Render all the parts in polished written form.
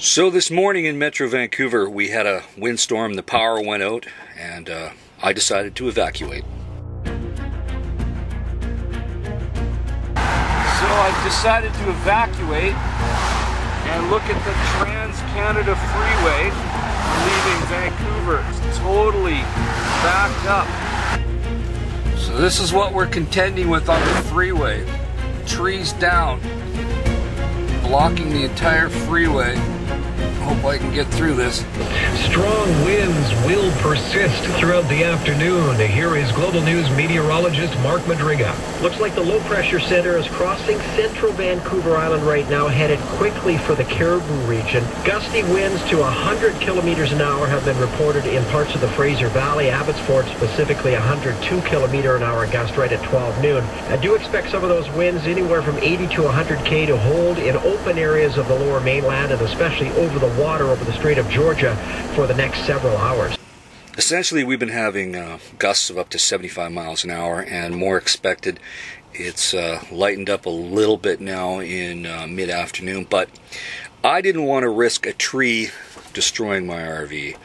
So this morning in Metro Vancouver, we had a windstorm, the power went out, and I decided to evacuate. So I've decided to evacuate and look at the Trans-Canada Freeway leaving Vancouver. It's totally backed up. So this is what we're contending with on the freeway. Trees down, blocking the entire freeway. Hope I can get through this. Strong winds will persist throughout the afternoon. Here is Global News meteorologist Mark Madriga. Looks like the low pressure center is crossing central Vancouver Island right now, headed quickly for the Caribou region. Gusty winds to 100 kilometers an hour have been reported in parts of the Fraser Valley. Abbotsford specifically 102 kilometer an hour gust right at 12 noon. I do expect some of those winds anywhere from 80 to 100 k to hold in open areas of the lower mainland and especially over the water over the Strait of Georgia for the next several hours. Essentially, we've been having gusts of up to 75 miles an hour and more expected. It's lightened up a little bit now in mid-afternoon, but I didn't want to risk a tree destroying my RV.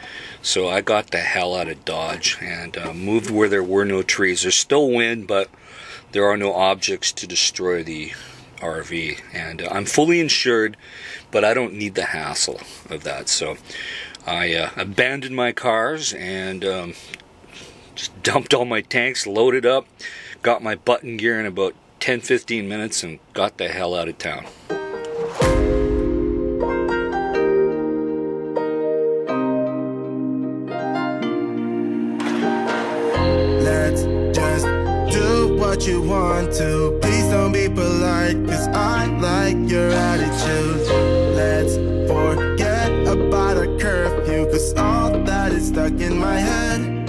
So I got the hell out of Dodge and moved where there were no trees. There's still wind, but there are no objects to destroy the RV, and I'm fully insured, but I don't need the hassle of that. So I abandoned my cars and just dumped all my tanks, loaded up, got my button gear in about 10-15 minutes, and got the hell out of town. Let's just do what you want to. Please don't be polite, cause I like your attitude. Let's forget about a curfew, cause all that is stuck in my head.